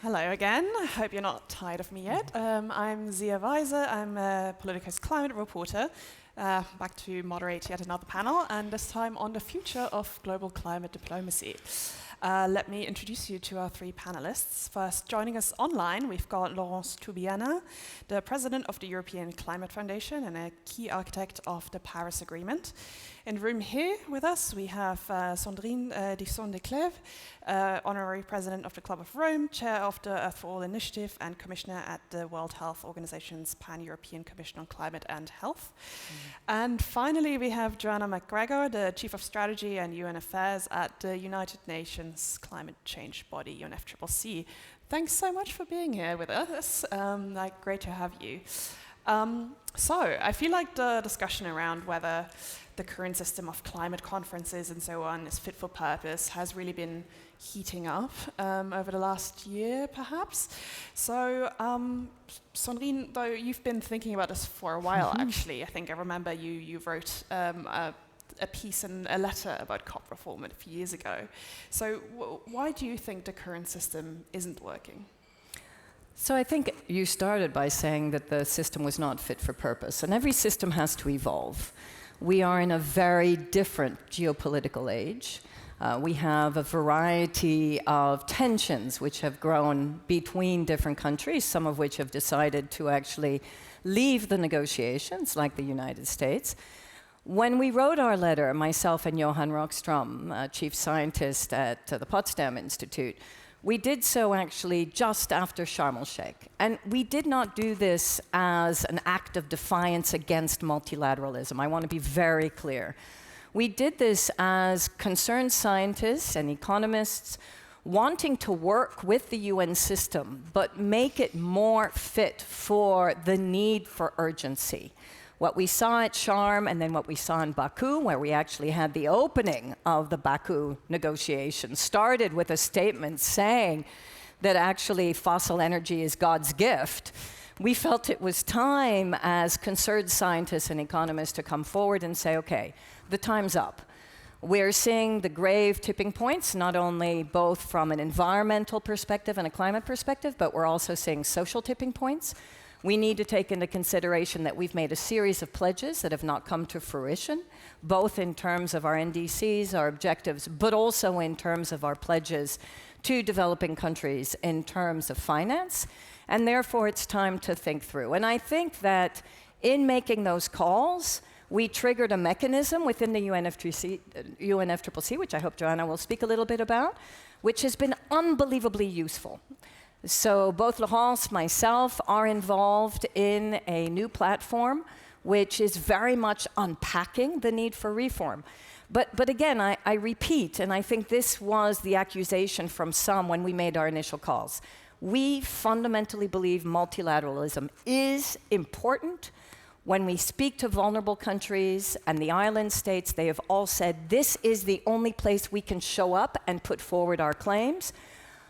Hello again. I hope you're not tired of me yet. I'm Zia Weiser. I'm Politico's climate reporter, back to moderate yet another panel, and this time on the future of global climate diplomacy. Let me introduce you to our three panelists. First, joining us online, we've got Laurence Toubiana, the president of the European Climate Foundation and a key architect of the Paris Agreement. In the room here with us, we have Sandrine Disson-de-Clèves, honorary president of the Club of Rome, chair of the Earth for All initiative, and commissioner at the World Health Organization's Pan-European Commission on Climate and Health. And finally, we have Joanna McGregor, the chief of strategy and UN affairs at the United Nations climate change body, UNFCCC. Thanks so much for being here with us. Great to have you. So I feel like the discussion around whether the current system of climate conferences and so on is fit for purpose has really been heating up over the last year, perhaps. So, Sandrine, though you've been thinking about this for a while, actually. I think I remember you wrote a piece and a letter about COP reform a few years ago. So why do you think the current system isn't working? So I think you started by saying that the system was not fit for purpose, and every system has to evolve. We are in a very different geopolitical age. We have a variety of tensions which have grown between different countries, some of which have decided to actually leave the negotiations, like the United States. When we wrote our letter, myself and Johan Rockström, chief scientist at the Potsdam Institute, we did so actually just after Sharm el-Sheikh. And we did not do this as an act of defiance against multilateralism. I want to be very clear. We did this as concerned scientists and economists wanting to work with the UN system, but make it more fit for the need for urgency. What we saw at Sharm and then what we saw in Baku, where we actually had the opening of the Baku negotiations, started with a statement saying that actually fossil energy is God's gift. We felt it was time as concerned scientists and economists to come forward and say, okay, the time's up. We're seeing the grave tipping points, not only both from an environmental perspective and a climate perspective, but we're also seeing social tipping points. We need to take into consideration that we've made a series of pledges that have not come to fruition, both in terms of our NDCs, our objectives, but also in terms of our pledges to developing countries in terms of finance. And therefore, it's time to think through. And I think that in making those calls, we triggered a mechanism within the UNFCCC, which I hope Joanna will speak a little bit about, which has been unbelievably useful. So both Laurence, myself are involved in a new platform which is very much unpacking the need for reform. But again, I repeat, and I think this was the accusation from some when we made our initial calls. We fundamentally believe multilateralism is important. When we speak to vulnerable countries and the island states, they have all said this is the only place we can show up and put forward our claims.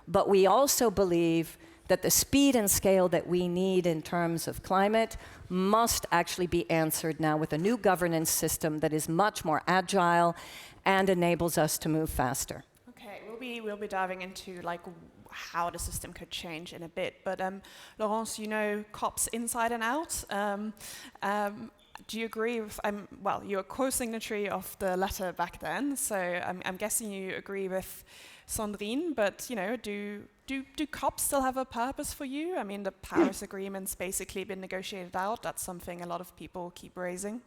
But we also believe that the speed and scale that we need in terms of climate must actually be answered now with a new governance system that is much more agile and enables us to move faster. Okay, we'll be diving into how the system could change in a bit. But Laurence, you know COPs inside and out. Do you agree with, well, you're a co-signatory of the letter back then, so I'm guessing you agree with Sandrine, but do COPs still have a purpose for you? I mean, the Paris Agreement's basically been negotiated out. That's something a lot of people keep raising.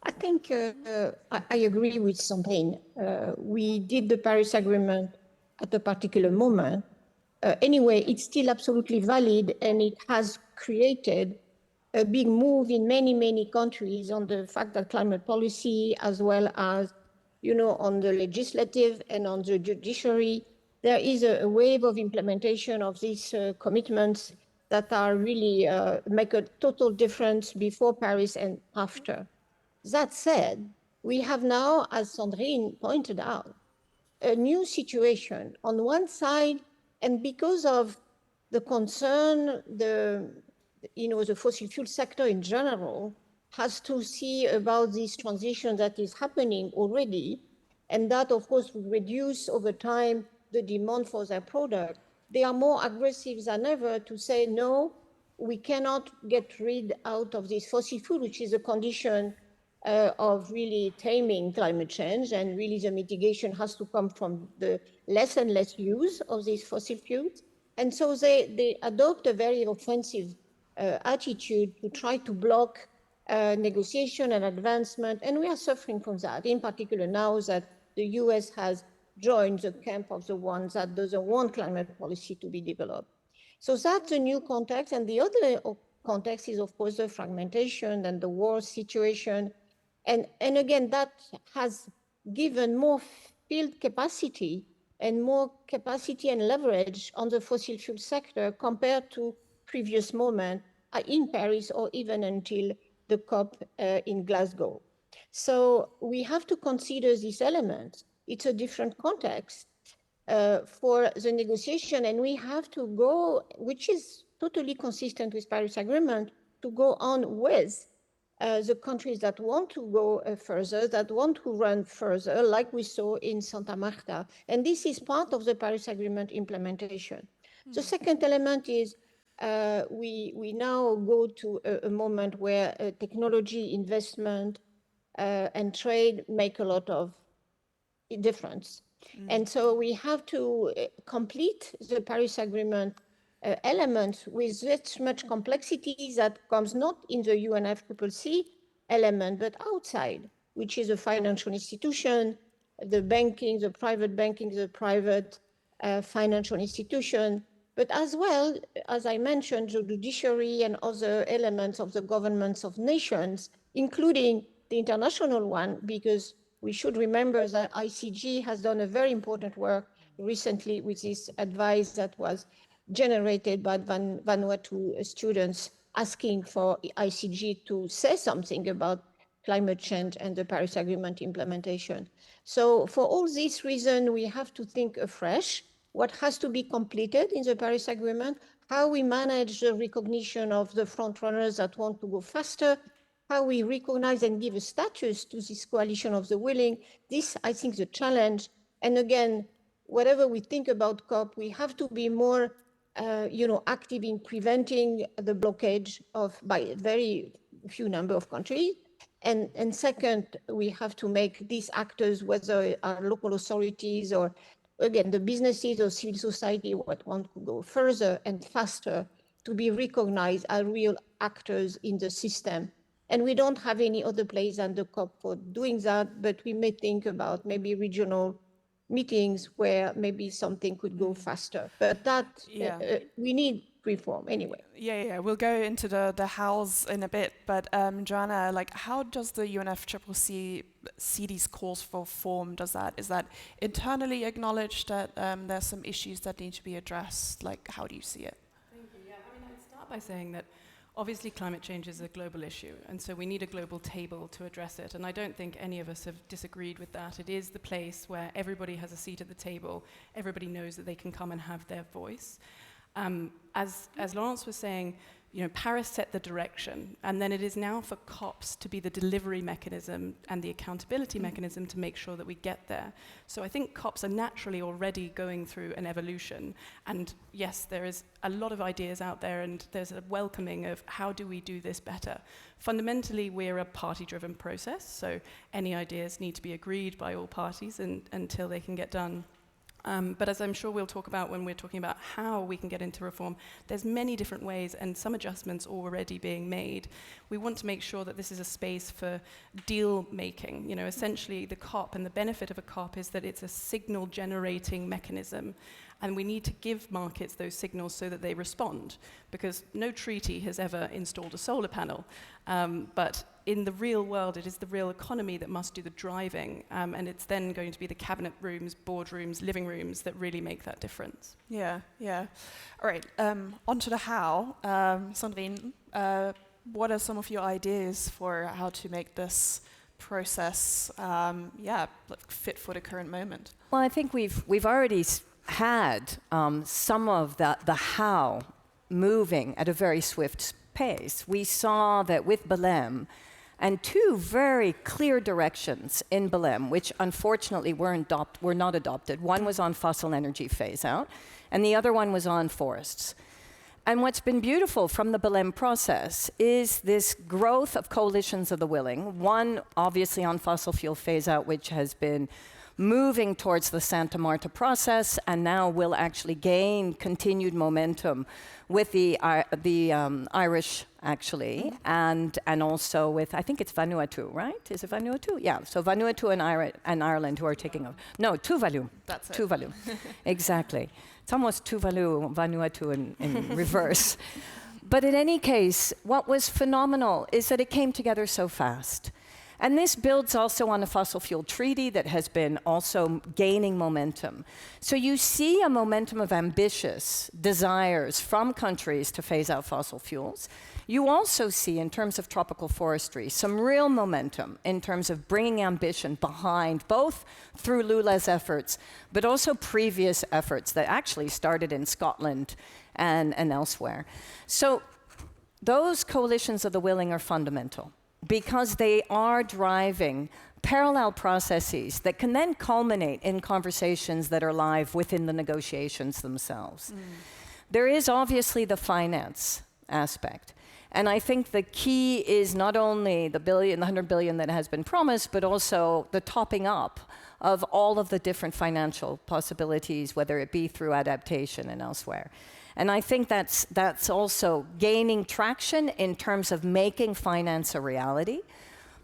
I think I agree with Sandrine. We did the Paris Agreement at a particular moment. Anyway, it's still absolutely valid, and it has created a big move in many, many countries on the fact that climate policy, as well as on the legislative and on the judiciary, there is a wave of implementation of these commitments that are really make a total difference before Paris and after. That said, we have now, as Sandrine pointed out, a new situation on one side, and because of the concern, the fossil fuel sector in general has to see about this transition that is happening already, and that, of course, will reduce over time the demand for their product. they are more aggressive than ever to say, no, we cannot get rid out of this fossil fuel, which is a condition of really taming climate change, and really the mitigation has to come from the less and less use of these fossil fuels. And so they adopt a very offensive attitude to try to block negotiation and advancement, and we are suffering from that, in particular now that the US has joined the camp of the ones that doesn't want climate policy to be developed. So that's a new context, and the other context is, of course, the fragmentation and the war situation. And again, that has given more field capacity and more capacity and leverage on the fossil fuel sector compared to previous moment in Paris or even until the COP in Glasgow. So we have to consider these elements. It's a different context for the negotiation, and we have to go, which is totally consistent with Paris Agreement, to go on with the countries that want to go further, that want to run further, like we saw in Santa Marta. And this is part of the Paris Agreement implementation. The second element is we now go to a moment where technology, investment, and trade make a lot of difference. And so we have to complete the Paris Agreement elements with that much complexity that comes not in the UNFCCC element, but outside, which is a financial institution, the banking, the private banking, the private financial institution, but as well, as I mentioned, the judiciary and other elements of the governments of nations, including the international one, because we should remember that ICG has done a very important work recently with this advice that was generated by Vanuatu students asking for ICG to say something about climate change and the Paris Agreement implementation. So for all these reasons, we have to think afresh what has to be completed in the Paris Agreement, how we manage the recognition of the front runners that want to go faster, how we recognize and give a status to this coalition of the willing. This, I think, is a challenge. And again, whatever we think about COP, we have to be more active in preventing the blockage by a very few number of countries. And second, we have to make these actors, whether our local authorities or, again, the businesses or civil society, what want to go further and faster, to be recognized as real actors in the system. And we don't have any other place than the COP for doing that, but we may think about maybe regional meetings where maybe something could go faster. But that, we need reform anyway. Yeah, we'll go into the hows in a bit, but Joanna, like, how does the UNFCCC see these calls for reform? Is that internally acknowledged that there's some issues that need to be addressed? Like, how do you see it? Thank you. Yeah, I mean, I'd start by saying that obviously climate change is a global issue, and so we need a global table to address it, and I don't think any of us have disagreed with that. It is the place where everybody has a seat at the table, everybody knows that they can come and have their voice. As Laurence was saying, Paris set the direction, and then it is now for COPs to be the delivery mechanism and the accountability mechanism to make sure that we get there. So I think COPs are naturally already going through an evolution, and yes, there is a lot of ideas out there, and there's a welcoming of how do we do this better. Fundamentally, we're a party-driven process, so any ideas need to be agreed by all parties until they can get done. But as I'm sure we'll talk about when we're talking about how we can get into reform, there's many different ways and some adjustments already being made. We want to make sure that this is a space for deal making. Essentially the COP, and the benefit of a COP is that it's a signal generating mechanism. And we need to give markets those signals so that they respond, because no treaty has ever installed a solar panel. But in the real world, it is the real economy that must do the driving, and it's then going to be the cabinet rooms, boardrooms, living rooms that really make that difference. Yeah. All right, on to the how. Sandrine, what are some of your ideas for how to make this process fit for the current moment? Well, I think we've already had some of the how moving at a very swift pace. We saw that with Belém, and two very clear directions in Belém, which unfortunately were not adopted. One was on fossil energy phase out, and the other one was on forests. And what's been beautiful from the Belém process is this growth of coalitions of the willing, one obviously on fossil fuel phase-out, which has been moving towards the Santa Marta process, and now will actually gain continued momentum with the Irish, actually, and also with, I think it's Vanuatu, right? Is it Vanuatu? Yeah, so Vanuatu and Ireland who are taking over. No, Tuvalu. That's it. Tuvalu, exactly. It's almost Tuvalu, Vanuatu in reverse. But in any case, what was phenomenal is that it came together so fast. And this builds also on a fossil fuel treaty that has been also gaining momentum. So you see a momentum of ambitious desires from countries to phase out fossil fuels. You also see, in terms of tropical forestry, some real momentum in terms of bringing ambition behind, both through Lula's efforts, but also previous efforts that actually started in Scotland and elsewhere. So those coalitions of the willing are fundamental, because they are driving parallel processes that can then culminate in conversations that are live within the negotiations themselves. There is obviously the finance aspect. And I think the key is not only the 100 billion that has been promised, but also the topping up of all of the different financial possibilities, whether it be through adaptation and elsewhere. And I think that's also gaining traction in terms of making finance a reality.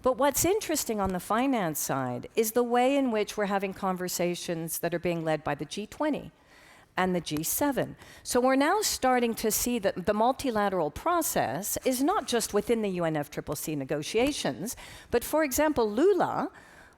But what's interesting on the finance side is the way in which we're having conversations that are being led by the G20 and the G7. So we're now starting to see that the multilateral process is not just within the UNFCCC negotiations, but for example, Lula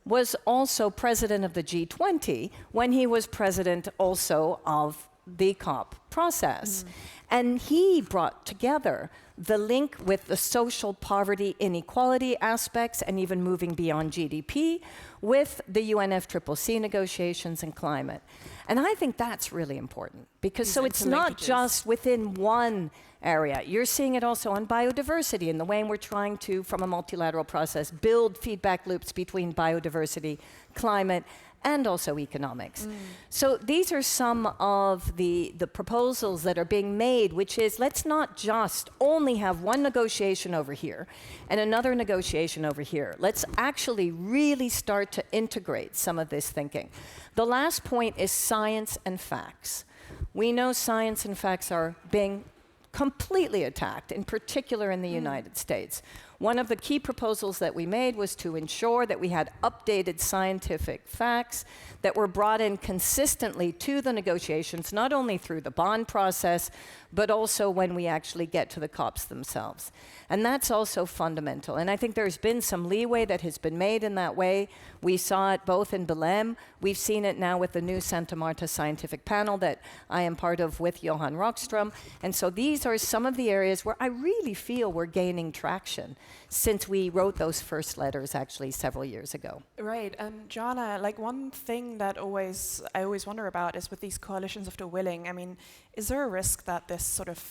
was also president of the G20 when he was president also of the COP process. And he brought together the link with the social poverty inequality aspects and even moving beyond GDP with the UNFCCC negotiations and climate. And I think that's really important because so it's not just within one area. You're seeing it also on biodiversity and the way we're trying to, from a multilateral process, build feedback loops between biodiversity, climate, and also economics. So these are some of the proposals that are being made, which is let's not just only have one negotiation over here and another negotiation over here. Let's actually really start to integrate some of this thinking. The last point is science and facts. We know science and facts are being completely attacked, in particular in the United States. One of the key proposals that we made was to ensure that we had updated scientific facts that were brought in consistently to the negotiations, not only through the bond process, but also when we actually get to the COPs themselves. And that's also fundamental. And I think there's been some leeway that has been made in that way. We saw it both in Belém. We've seen it now with the new Santa Marta scientific panel that I am part of with Johan Rockström. And so these are some of the areas where I really feel we're gaining traction since we wrote those first letters actually several years ago. Right, and Joanna, like one thing that I always wonder about is with these coalitions of the willing, I mean, is there a risk that this sort of,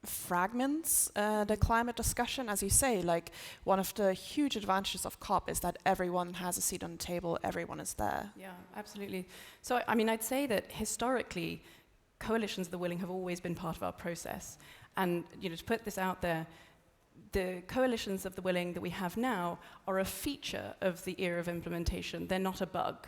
fragments the climate discussion? As you say, like one of the huge advantages of COP is that everyone has a seat on the table, everyone is there. Yeah, absolutely. So, I mean, I'd say that historically, coalitions of the willing have always been part of our process. And, to put this out there, the coalitions of the willing that we have now are a feature of the era of implementation. They're not a bug.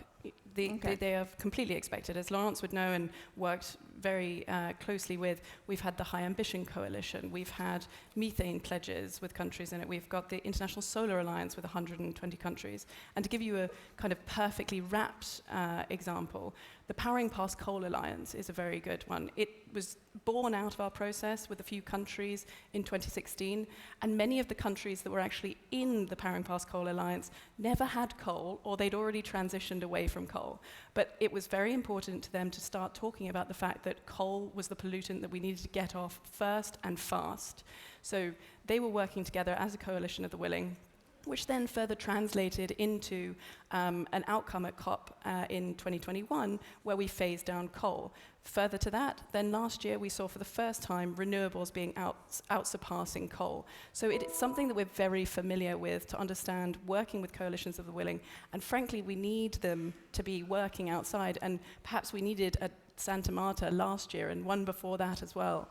They are completely expected. As Laurence would know and worked very closely with, we've had the High Ambition Coalition, we've had methane pledges with countries in it, we've got the International Solar Alliance with 120 countries. And to give you a kind of perfectly wrapped example, the Powering Past Coal Alliance is a very good one. It was born out of our process with a few countries in 2016, and many of the countries that were actually in the Powering Past Coal Alliance never had coal, or they'd already transitioned away from coal. But it was very important to them to start talking about the fact that coal was the pollutant that we needed to get off first and fast. So they were working together as a coalition of the willing, which then further translated into an outcome at COP in 2021, where we phased down coal. Further to that, then last year we saw for the first time renewables being out-surpassing coal. So it's something that we're very familiar with to understand working with coalitions of the willing, and frankly, we need them to be working outside, and perhaps we needed a Santa Marta last year and one before that as well.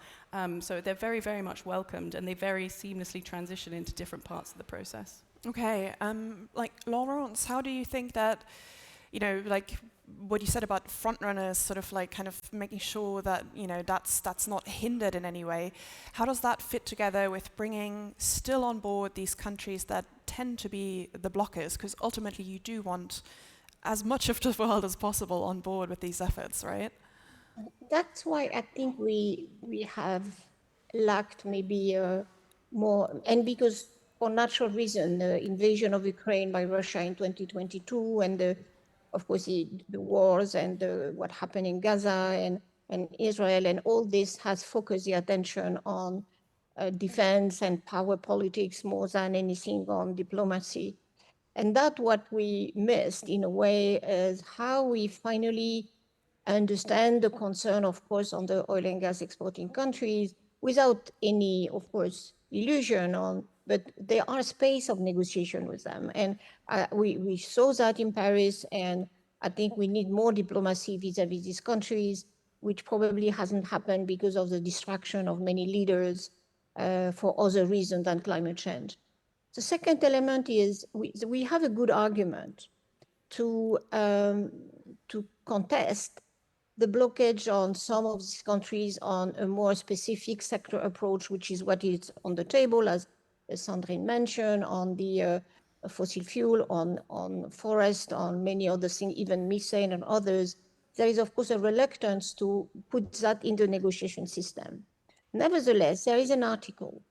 So they're very, very much welcomed, and they very seamlessly transition into different parts of the process. Okay, like Laurence, how do you think that, you know, like what you said about frontrunners, sort of like kind of making sure that, you know, that's not hindered in any way. How does that fit together with bringing still on board these countries that tend to be the blockers? Because ultimately you do want as much of the world as possible on board with these efforts, right? That's why I think we have lacked maybe more, and because for natural reason, the invasion of Ukraine by Russia in 2022, and of course the wars and what happened in Gaza and Israel, and all this has focused the attention on defense and power politics more than anything on diplomacy. And that's what we missed in a way, is how we finally understand the concern, of course, on the oil and gas exporting countries without any, of course, illusion on, but there are space of negotiation with them. And we saw that in Paris, and I think we need more diplomacy vis-a-vis these countries, which probably hasn't happened because of the distraction of many leaders for other reasons than climate change. The second element is we have a good argument to contest the blockage on some of these countries on a more specific sector approach, which is what is on the table, as Sandrine mentioned, on the fossil fuel, on forest, on many other things, even methane and others. There is, of course, a reluctance to put that in the negotiation system. Nevertheless, there is an article,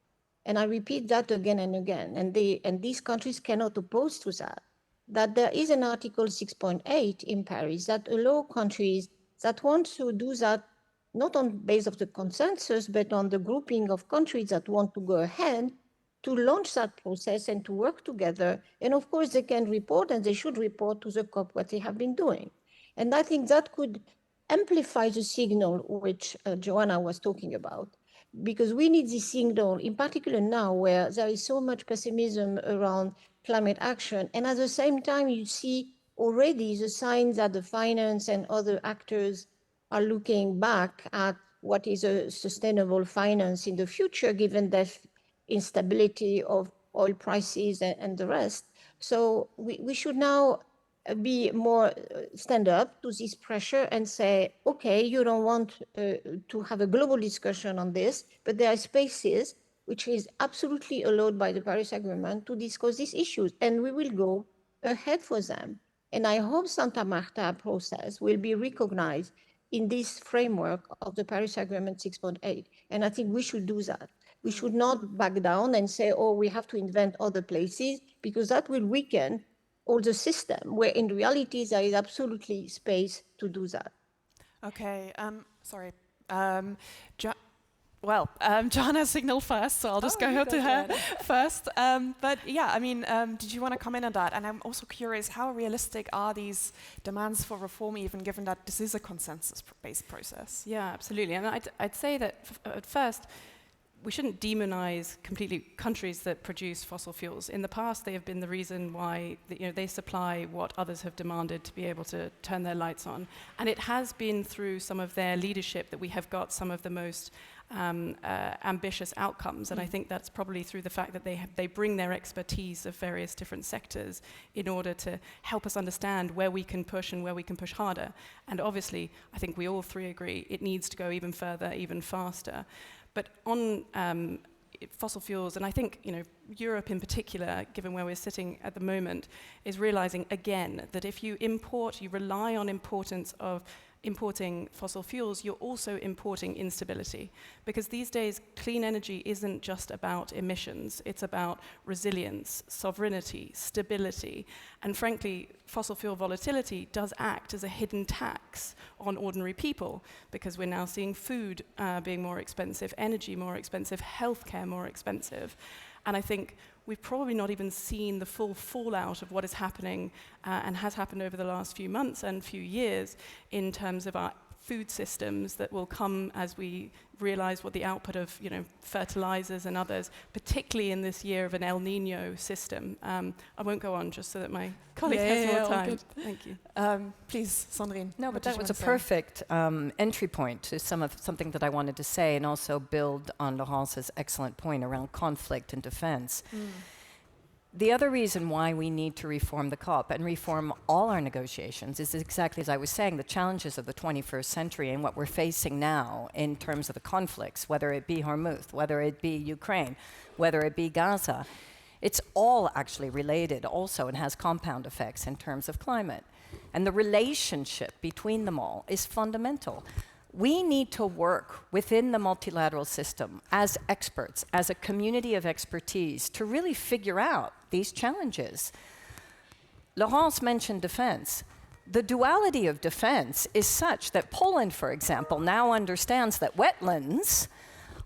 and I repeat that again and again, and these countries cannot oppose to that there is an Article 6.8 in Paris that allow countries that want to do that, not on base of the consensus, but on the grouping of countries that want to go ahead, to launch that process and to work together. And of course, they can report, and they should report to the COP what they have been doing. And I think that could amplify the signal which Joanna was talking about, because we need this signal, in particular now, where there is so much pessimism around climate action. And at the same time, you see already the signs that the finance and other actors are looking back at what is a sustainable finance in the future, given the instability of oil prices and the rest. So we should now be more stand up to this pressure and say, okay, you don't want to have a global discussion on this, but there are spaces which is absolutely allowed by the Paris Agreement to discuss these issues, and we will go ahead for them. And I hope Santa Marta process will be recognized in this framework of the Paris Agreement 6.8. And I think we should do that. We should not back down and say, oh, we have to invent other places, because that will weaken all the system, where in reality there is absolutely space to do that. Okay, sorry. John has signaled first, so I'll just go to her first. But yeah, I mean, did you want to comment on that? And I'm also curious, how realistic are these demands for reform, even given that this is a consensus-based process? Yeah, absolutely. And I'd say that at first, we shouldn't demonize completely countries that produce fossil fuels. In the past, they have been the reason why they supply what others have demanded to be able to turn their lights on. And it has been through some of their leadership that we have got some of the most ambitious outcomes. And I think that's probably through the fact that they bring their expertise of various different sectors in order to help us understand where we can push and where we can push harder. And obviously, I think we all three agree, it needs to go even further, even faster. But on fossil fuels, and I think Europe in particular, given where we're sitting at the moment, is realizing again that if you rely on importance of importing fossil fuels, you're also importing instability. Because these days, clean energy isn't just about emissions, it's about resilience, sovereignty, stability, and frankly, fossil fuel volatility does act as a hidden tax on ordinary people, because we're now seeing food being more expensive, energy more expensive, healthcare more expensive. And I think we've probably not even seen the full fallout of what is happening and has happened over the last few months and few years in terms of our food systems that will come as we realize what the output of, fertilizers and others, particularly in this year of an El Nino system. I won't go on just so that my colleague has more all time. good. Thank you. Please, Sandrine. No, what but did that you was a want to say? perfect entry point to something that I wanted to say, and also build on Laurence's excellent point around conflict and defense. The other reason why we need to reform the COP and reform all our negotiations is exactly as I was saying, the challenges of the 21st century and what we're facing now in terms of the conflicts, whether it be Hormuz, whether it be Ukraine, whether it be Gaza. It's all actually related also and has compound effects in terms of climate. And the relationship between them all is fundamental. We need to work within the multilateral system as experts, as a community of expertise, to really figure out these challenges. Laurence mentioned defense. The duality of defense is such that Poland, for example, now understands that wetlands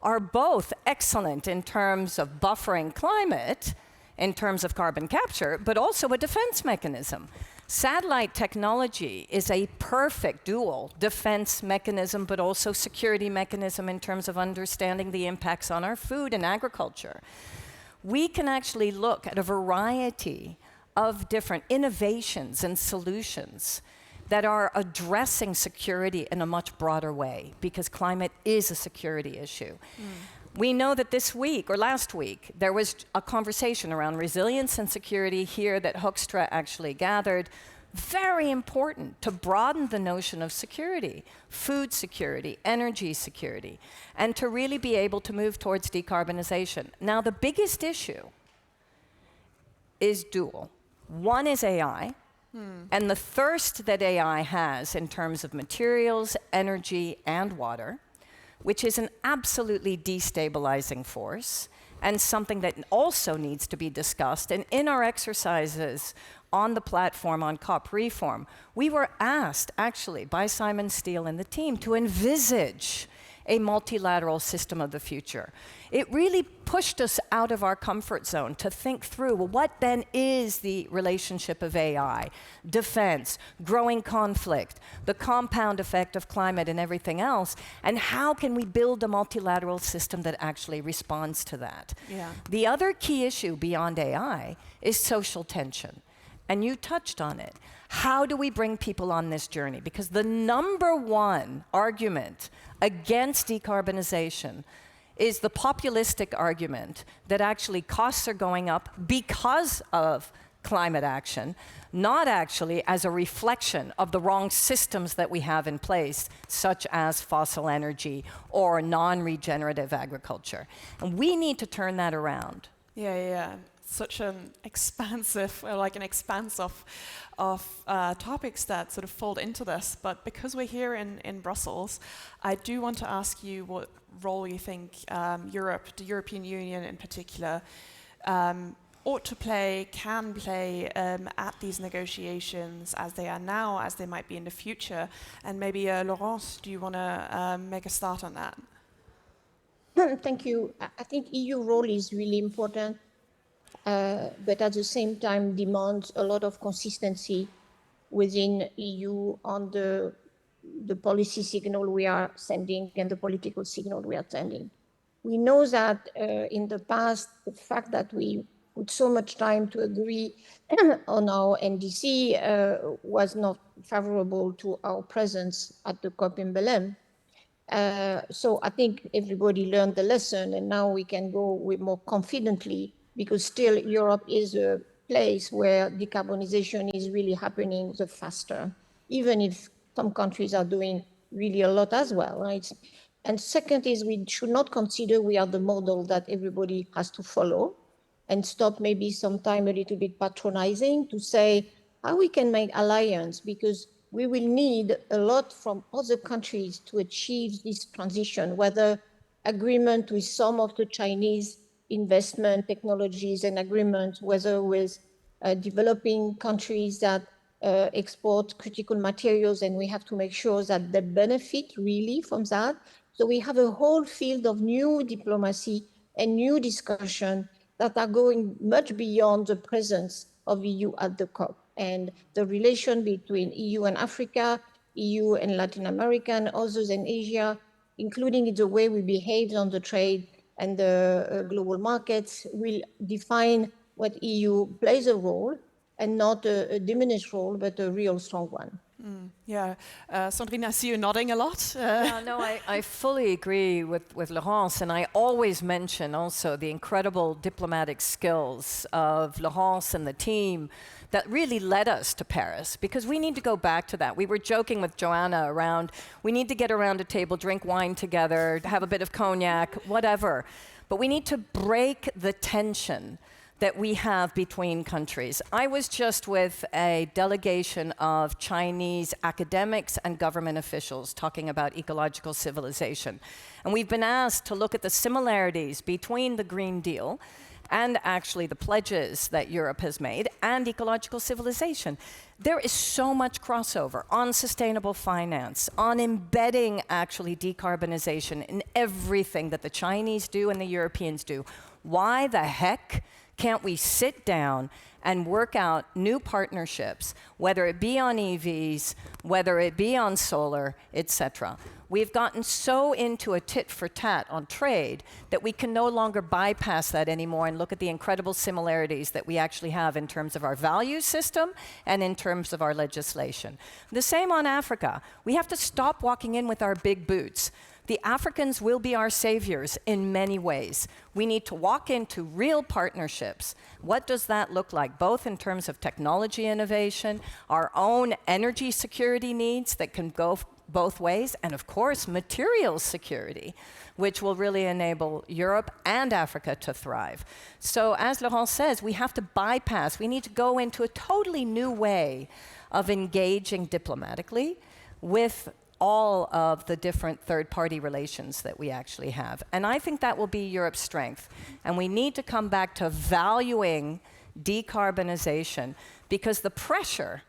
are both excellent in terms of buffering climate, in terms of carbon capture, but also a defense mechanism. Satellite technology is a perfect dual defense mechanism, but also security mechanism in terms of understanding the impacts on our food and agriculture. We can actually look at a variety of different innovations and solutions that are addressing security in a much broader way, because climate is a security issue. We know that this week, or last week, there was a conversation around resilience and security here that Hoekstra actually gathered. Very important to broaden the notion of security, food security, energy security, and to really be able to move towards decarbonization. Now, the biggest issue is dual. One is AI, and the thirst that AI has in terms of materials, energy, and water, which is an absolutely destabilizing force and something that also needs to be discussed. And in our exercises on the platform on COP reform, we were asked actually by Simon Steele and the team to envisage a multilateral system of the future. It really pushed us out of our comfort zone to think through, well, what then is the relationship of AI, defense, growing conflict, the compound effect of climate and everything else, and how can we build a multilateral system that actually responds to that? Yeah. The other key issue beyond AI is social tension. And you touched on it. How do we bring people on this journey? Because the number one argument against decarbonization is the populistic argument that actually costs are going up because of climate action, not actually as a reflection of the wrong systems that we have in place, such as fossil energy or non-regenerative agriculture. And we need to turn that around. Yeah. Such an expansive, like an expanse of topics that sort of fold into this. But because we're here in Brussels, I do want to ask you what role you think Europe, the European Union in particular, ought to play, can play at these negotiations as they are now, as they might be in the future. And maybe, Laurence, do you want to make a start on that? Thank you. I think EU role is really important. But at the same time demands a lot of consistency within EU on the policy signal we are sending and the political signal we are sending. We know that in the past, the fact that we put so much time to agree on our NDC was not favorable to our presence at the COP in Belém. So I think everybody learned the lesson, and now we can go with more confidently, because still Europe is a place where decarbonization is really happening the faster, even if some countries are doing really a lot as well, right? And second is we should not consider we are the model that everybody has to follow, and stop maybe sometime a little bit patronizing to say how we can make alliance, because we will need a lot from other countries to achieve this transition, whether agreement with some of the Chinese investment technologies and agreements, whether with developing countries that export critical materials, and we have to make sure that they benefit really from that. So we have a whole field of new diplomacy and new discussion that are going much beyond the presence of EU at the COP. And the relation between EU and Africa, EU and Latin America and others in Asia, including in the way we behave on the trade and the global markets, will define what EU plays a role, and not a diminished role, but a real strong one. Yeah, Sandrine, I see you nodding a lot. Yeah, no, I fully agree with Laurence, and I always mention also the incredible diplomatic skills of Laurence and the team that really led us to Paris, because we need to go back to that. We were joking with Joanna around, we need to get around a table, drink wine together, have a bit of cognac, whatever. But we need to break the tension that we have between countries. I was just with a delegation of Chinese academics and government officials talking about ecological civilization. And we've been asked to look at the similarities between the Green Deal and actually the pledges that Europe has made and ecological civilization. There is so much crossover on sustainable finance, on embedding actually decarbonization in everything that the Chinese do and the Europeans do. Why the heck can't we sit down and work out new partnerships, whether it be on EVs, whether it be on solar, etc.? We've gotten so into a tit for tat on trade that we can no longer bypass that anymore and look at the incredible similarities that we actually have in terms of our value system and in terms of our legislation. The same on Africa. We have to stop walking in with our big boots. The Africans will be our saviors in many ways. We need to walk into real partnerships. What does that look like, both in terms of technology innovation, our own energy security needs that can go both ways, and of course, materials security, which will really enable Europe and Africa to thrive. So as Laurent says, we have to bypass, we need to go into a totally new way of engaging diplomatically with all of the different third-party relations that we actually have. And I think that will be Europe's strength. And we need to come back to valuing decarbonization, because the pressure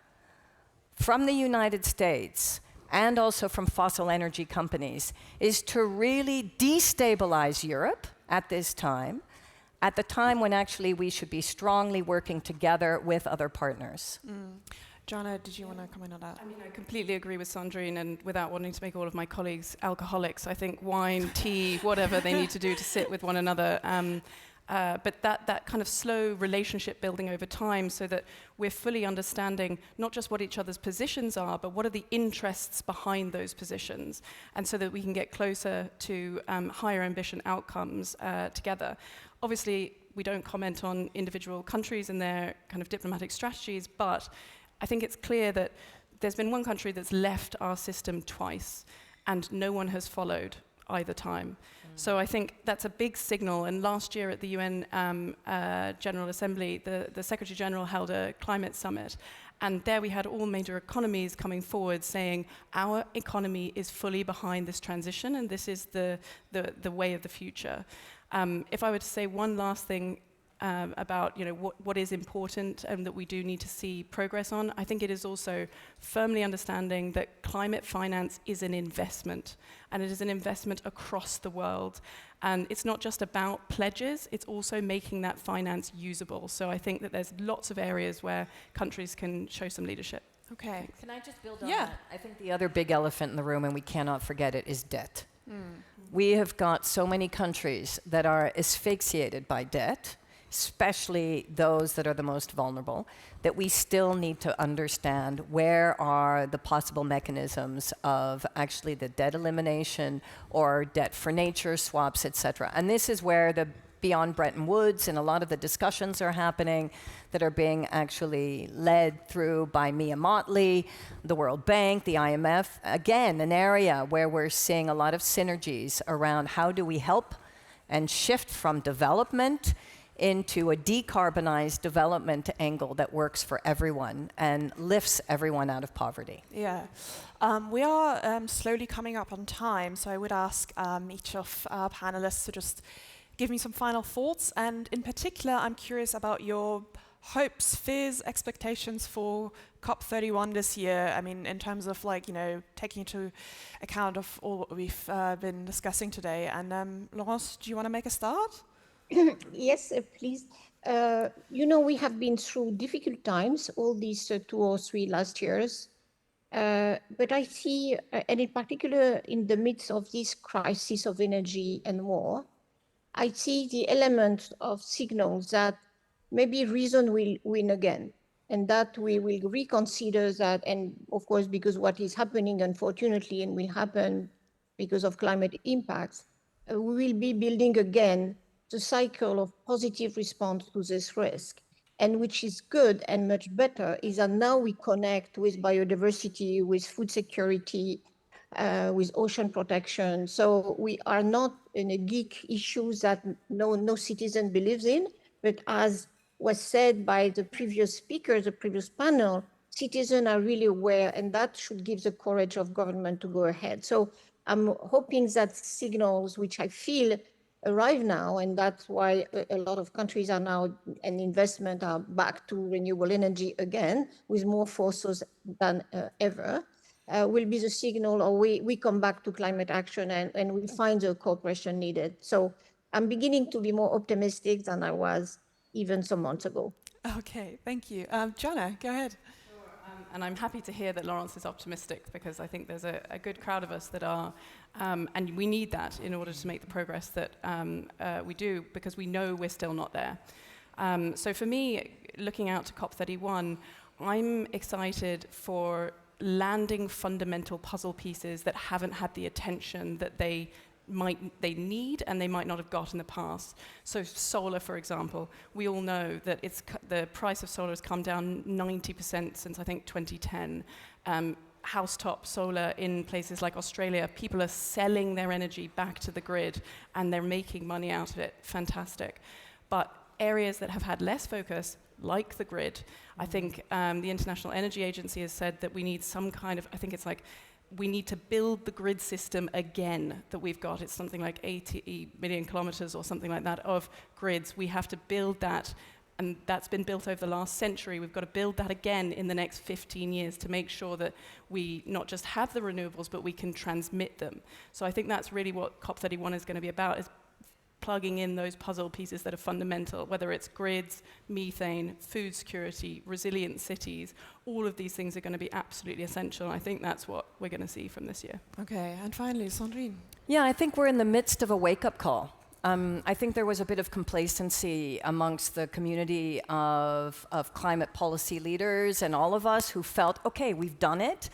from the United States and also from fossil energy companies is to really destabilize Europe at this time, at the time when actually we should be strongly working together with other partners. Joanna, did you want to comment on that? I mean, I completely agree with Sandrine, and without wanting to make all of my colleagues alcoholics, I think wine, tea, whatever they need to do to sit with one another. But that kind of slow relationship building over time, so that we're fully understanding not just what each other's positions are, but what are the interests behind those positions, and so that we can get closer to higher ambition outcomes together. Obviously, we don't comment on individual countries and their kind of diplomatic strategies, but I think it's clear that there's been one country that's left our system twice, and no one has followed either time. So I think that's a big signal. And last year at the UN General Assembly, the Secretary General held a climate summit. And there we had all major economies coming forward saying, our economy is fully behind this transition, and this is the way of the future. If I were to say one last thing about what is important and that we do need to see progress on, I think it is also firmly understanding that climate finance is an investment, and it is an investment across the world. And it's not just about pledges, it's also making that finance usable. So I think that there's lots of areas where countries can show some leadership. Okay. Can I just build on that? I think the other big elephant in the room, and we cannot forget it, is debt. We have got so many countries that are asphyxiated by debt, especially those that are the most vulnerable, that we still need to understand where are the possible mechanisms of actually the debt elimination or debt for nature swaps, etc. And this is where the beyond Bretton Woods and a lot of the discussions are happening that are being actually led through by Mia Motley, the World Bank, the IMF. Again, an area where we're seeing a lot of synergies around how do we help and shift from development into a decarbonized development angle that works for everyone and lifts everyone out of poverty. Yeah. We are slowly coming up on time, so I would ask each of our panelists to just give me some final thoughts. And in particular, I'm curious about your hopes, fears, expectations for COP31 this year. I mean, in terms of taking into account of all what we've been discussing today. And Laurence, do you want to make a start? Yes, please. We have been through difficult times all these 2 or 3 last years. But I see, and in particular in the midst of this crisis of energy and war, I see the element of signals that maybe reason will win again, and that we will reconsider that. And of course, because what is happening, unfortunately, and will happen because of climate impacts, we will be building again the cycle of positive response to this risk. And which is good and much better is that now we connect with biodiversity, with food security, with ocean protection. So we are not in a geek issues that no citizen believes in, but as was said by the previous speaker, the previous panel, citizens are really aware, and that should give the courage of government to go ahead. So I'm hoping that signals, which I feel arrive now, and that's why a lot of countries are now, and investment are back to renewable energy again with more forces than ever, will be the signal, or we come back to climate action and we find the cooperation needed. So I'm beginning to be more optimistic than I was even some months ago. Okay, thank you. Jana, go ahead. And I'm happy to hear that Laurence is optimistic, because I think there's a good crowd of us that are, and we need that in order to make the progress that we do, because we know we're still not there. So for me, looking out to COP31, I'm excited for landing fundamental puzzle pieces that haven't had the attention that they need and they might not have got in the past. So solar, for example, we all know that the price of solar has come down 90% since I think 2010. Housetop solar in places like Australia, people are selling their energy back to the grid and they're making money out of it. Fantastic. But areas that have had less focus, like the grid, I think the International Energy Agency has said that we need some kind of, I think it's like, we need to build the grid system again that we've got. It's something like 80 million kilometers or something like that of grids. We have to build that, and that's been built over the last century. We've got to build that again in the next 15 years to make sure that we not just have the renewables, but we can transmit them. So I think that's really what COP31 is going to be about, is plugging in those puzzle pieces that are fundamental, whether it's grids, methane, food security, resilient cities. All of these things are going to be absolutely essential. I think that's what we're going to see from this year. Okay, and finally, Sandrine. Yeah, I think we're in the midst of a wake-up call. I think there was a bit of complacency amongst the community of climate policy leaders and all of us who felt, okay, we've done it.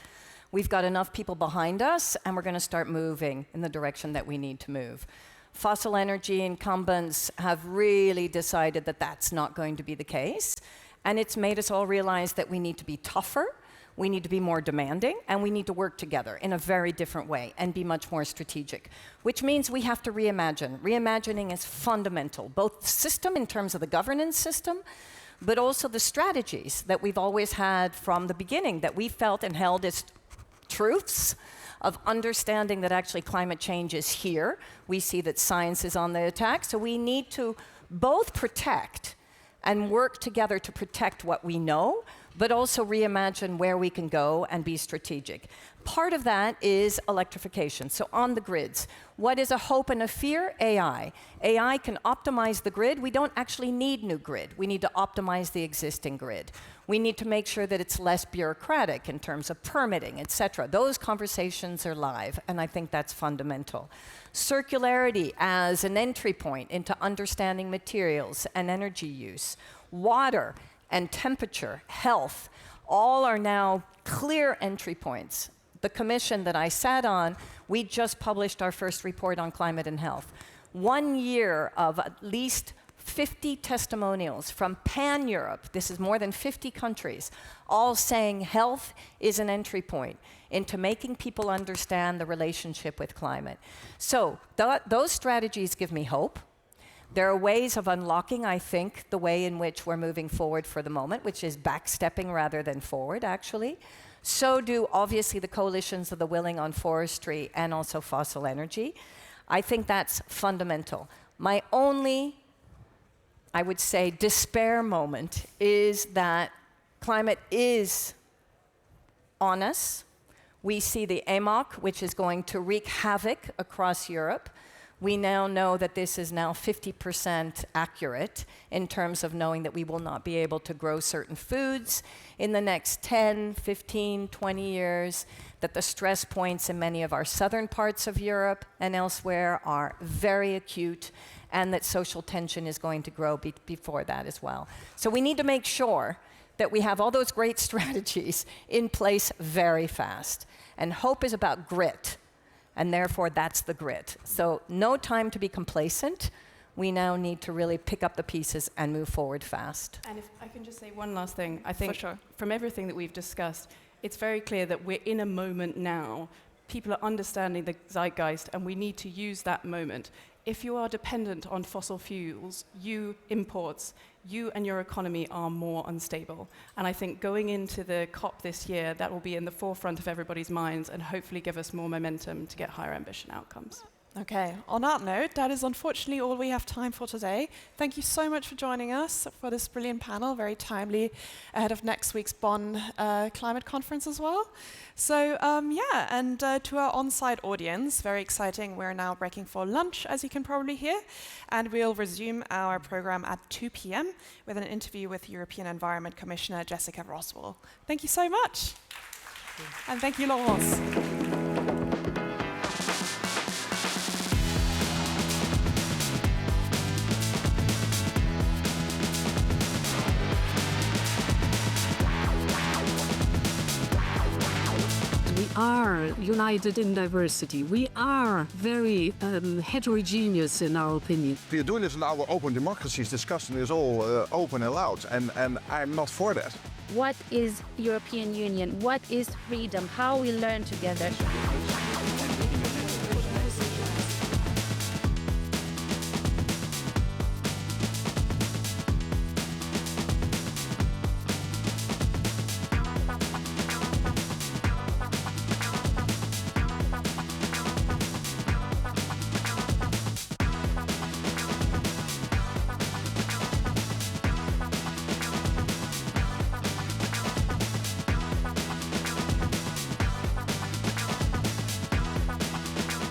We've got enough people behind us, and we're going to start moving in the direction that we need to move. Fossil energy incumbents have really decided that that's not going to be the case. And it's made us all realize that we need to be tougher, we need to be more demanding, and we need to work together in a very different way and be much more strategic, which means we have to reimagine. Reimagining is fundamental, both the system in terms of the governance system, but also the strategies that we've always had from the beginning that we felt and held as truths of understanding that actually climate change is here. We see that science is on the attack, so we need to both protect and work together to protect what we know, but also reimagine where we can go and be strategic. Part of that is electrification. So on the grids, what is a hope and a fear? AI. AI can optimize the grid. We don't actually need new grid. We need to optimize the existing grid. We need to make sure that it's less bureaucratic in terms of permitting, et cetera. Those conversations are live, and I think that's fundamental. Circularity as an entry point into understanding materials and energy use. Water and temperature, health, all are now clear entry points. The commission that I sat on, we just published our first report on climate and health. 1 year of at least 50 testimonials from pan-Europe, this is more than 50 countries, all saying health is an entry point into making people understand the relationship with climate. So those strategies give me hope. There are ways of unlocking, I think, the way in which we're moving forward for the moment, which is backstepping rather than forward, actually. So do, obviously, the coalitions of the willing on forestry and also fossil energy. I think that's fundamental. My only, I would say, despair moment is that climate is on us. We see the AMOC, which is going to wreak havoc across Europe. We now know that this is now 50% accurate in terms of knowing that we will not be able to grow certain foods in the next 10, 15, 20 years, that the stress points in many of our southern parts of Europe and elsewhere are very acute, and that social tension is going to grow before that as well. So we need to make sure that we have all those great strategies in place very fast. And hope is about grit. And therefore, that's the grit. So no time to be complacent. We now need to really pick up the pieces and move forward fast. And if I can just say one last thing, I think For sure. from everything that we've discussed, it's very clear that we're in a moment now. People are understanding the zeitgeist, and we need to use that moment. If you are dependent on fossil fuels, imports, you and your economy are more unstable. And I think going into the COP this year, that will be in the forefront of everybody's minds and hopefully give us more momentum to get higher ambition outcomes. Okay, on that note, that is unfortunately all we have time for today. Thank you so much for joining us for this brilliant panel, very timely ahead of next week's Bonn climate conference as well. So to our on-site audience, very exciting, we're now breaking for lunch, as you can probably hear, and we'll resume our program at 2 p.m. with an interview with European Environment Commissioner Jessica Roswell. Thank you so much. And thank you, Laurence. Are united in diversity. We are very heterogeneous in our opinion. We do this in our open democracies. Discussion is all open and loud, and I'm not for that. What is European Union? What is freedom? How we learn together.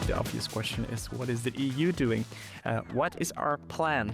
The obvious question is, what is the EU doing? What is our plan?